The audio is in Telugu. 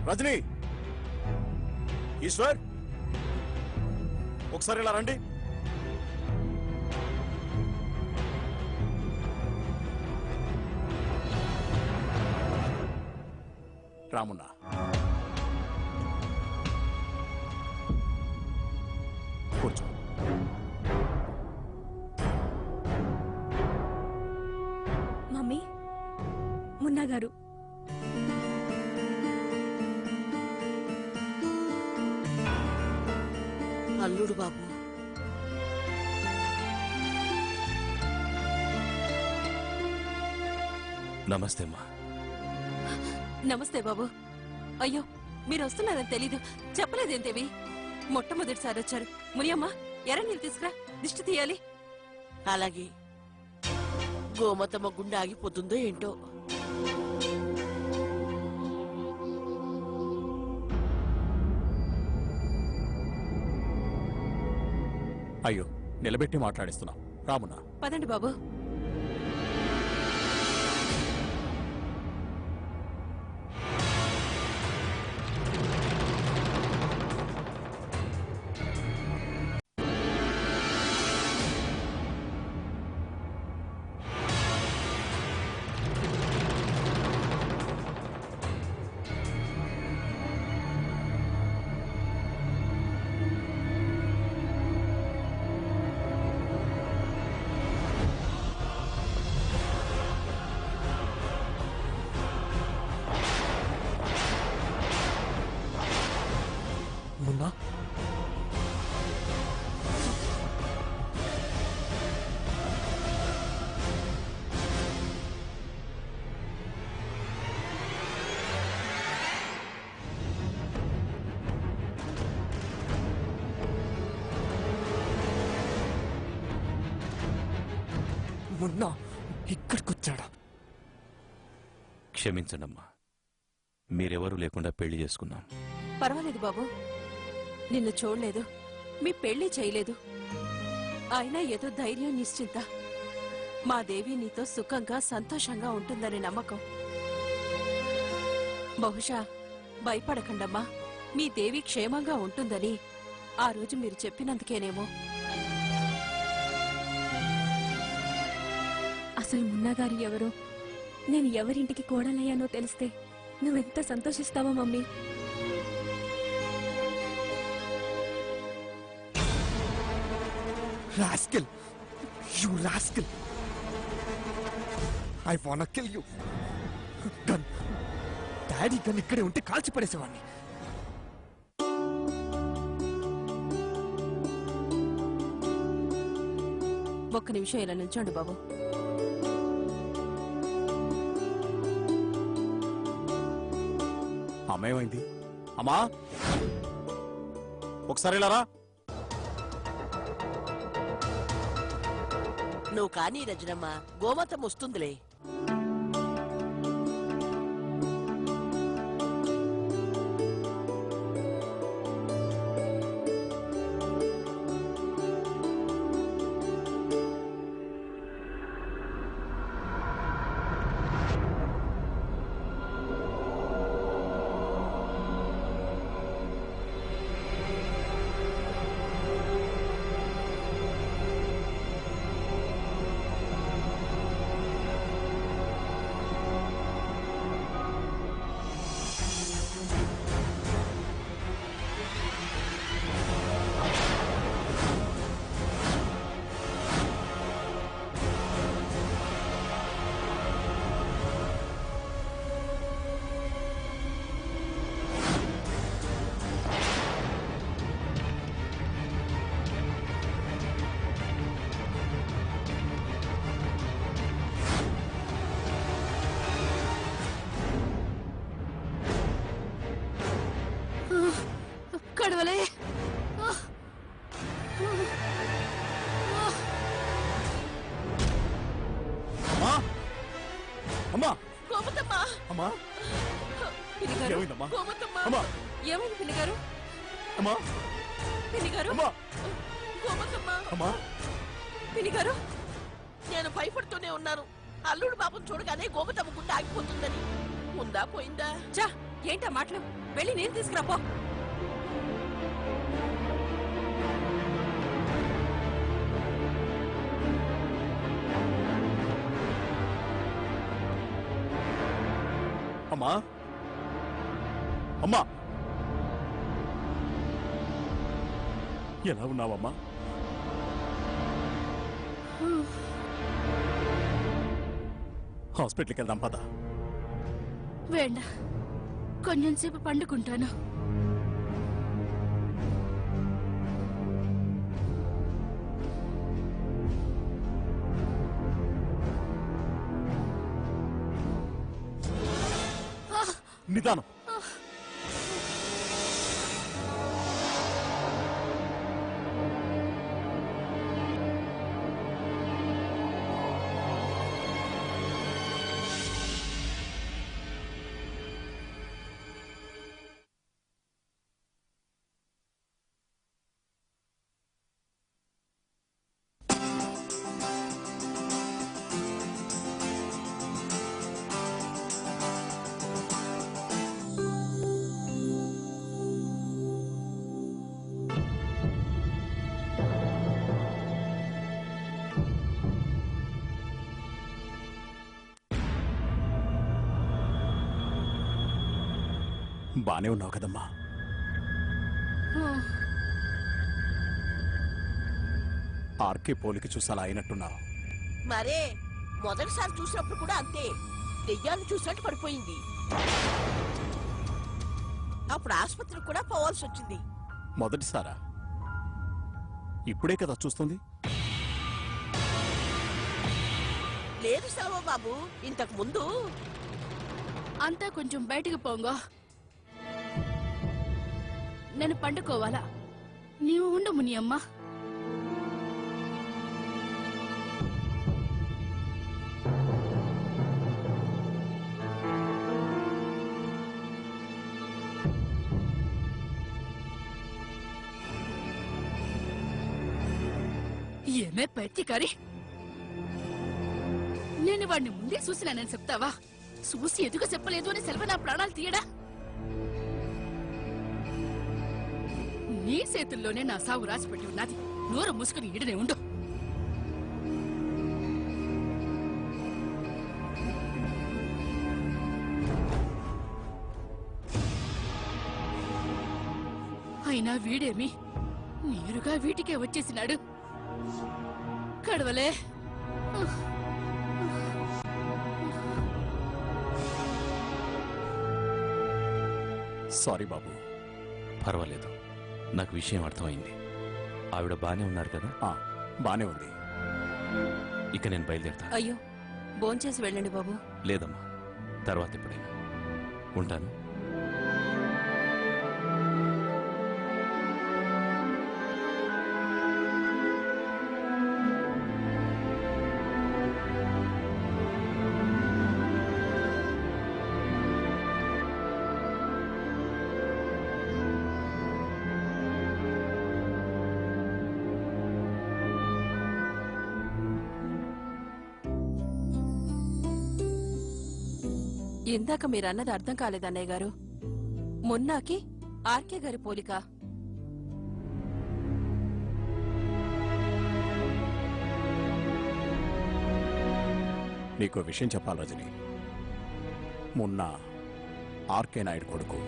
రజనీ, ఈశ్వర్, ఒకసారి ఇలా రండి. రామున్నా, కూర్చో. మమ్మీ, మున్నా గారు. అల్లుడు బాబు, నమస్తే అమ్మా. నమస్తే బాబు. అయ్యో, మీరు వస్తున్నారని తెలీదు, చెప్పలేదేంటేవి? మొట్టమొదటిసారి వచ్చారు. మునియమ్మ, ఎర్ర నీళ్ళు తీసుకురా, దిష్టి తీయాలి. అలాగే. గోమతమ్మ గుండె ఆగిపోతుందో ఏంటో. అయ్యో, నిలబెట్టి మాట్లాడిస్తున్నాం. రామున్నా, పదండి బాబు. మున్నా, మున్నా ఇక్కడికొచ్చాడా? క్షమించండమ్మా, మీరెవరూ లేకుండా పెళ్లి చేసుకున్నాం. పర్వాలేదు బాబు, నిన్ను చూడలేదు, మీ పెళ్లి చేయలేదు. అయినా ఏదో ధైర్యం, నిశ్చింత. మా దేవి నీతో సుఖంగా సంతోషంగా ఉంటుందని నమ్మకం. బహుశా భయపడకండమ్మా, మీ దేవి క్షేమంగా ఉంటుందని ఆ రోజు మీరు చెప్పినందుకేనేమో. అసలు మున్నాగారు ఎవరో, నేను ఎవరింటికి కోడలయ్యానో తెలిస్తే నువ్వెంత సంతోషిస్తావో mummy. Rascal! You rascal! I wanna kill you. Gun, daddy gun ఇక్కడే ఉంటే కాల్చి పడేసేవాడిని. ఒక్క నిమిషం ఇలా నిల్చోండి బాబు. అమ్మేమైంది? అమ్మా, ఒకసారి ఇలా రా. నువ్వు కానీ రజనమ్మ, గోమతం వస్తుందిలే. కడవలే. అమ్మా, అమ్మా, గోమతమ్మ, అమ్మా, పిన్నిగారు, ఏమైందమ్మా? గోమతమ్మ. అమ్మా, ఏమైంది పిన్నిగారు? అమ్మా, పిన్నిగారు, అమ్మా, గోమతమ్మ, అమ్మా. పిన్నిగారు. నేను భయపడుతూనే ఉన్నాను. అల్లుడు బాబుని చూడగానే గోమతమ్మ గుండె ఆగిపోతుందని. ఉందా పోయిందా? చా, ఏంటా మాటలు? వెళ్ళి నేను తీసుకురాపో. అమ్మా అమ్మా ఎలా ఉన్నావమ్మా? హాస్పిటల్కి వెళ్దాం పద. వేండా కొంచెం సేపు పండుకుంటాను. నిదానం. బానే ఉన్నావు కదమ్మా? ఆర్కే పోలిక చూసి అలా అయినట్టున్నావు. మరే మొదటిసారి చూసినప్పుడు కూడా అంతే, దెయ్యాన్ని చూసినట్టు పడిపోయింది. అప్పుడు ఆసుపత్రికి కూడా పోవాల్సి వచ్చింది. మొదటిసారా? ఇప్పుడే కదా చూస్తుంది. లేదు సావో బాబు, ఇంతకు ముందు. అంతా కొంచెం బయటికి పోంగో. నేను పండుకోవాలా? నీవు ఉండు మునియమ్మ. ఏమే పైత్యకారి, నేను వాడిని ముందే చూసినానని చెప్తావా? చూసి ఎదుగు చెప్పలేదు అని సెలవు నా ప్రాణాలు తీయడా? నీ చేతుల్లోనే నా సాగు రాసిపెట్టి ఉన్నది. నోరు మూసుకుని ఈడనే ఉండు. అయినా వీడేమి నేరుగా వీటికే వచ్చేసినాడు. కడవలే. సారీ బాబు. పర్వాలేదు, నాకు విషయం అర్థమైంది. ఆవిడ బానే ఉన్నారు కదా? బానే ఉంది. ఇక నేను బయలుదేరుతాను. అయ్యో, భోంచేసి వెళ్ళండి బాబు. లేదమ్మా, తర్వాత ఎప్పుడైనా. ఉంటాను. ఇందాక మీరన్నది అర్థం కాలేదన్నయ్య గారు. మొన్నాకి ఆర్కే గారి పోలిక. నీకో విషయం చెప్పాలి రజని. మొన్న ఆర్కే నాయుడు కొడుకు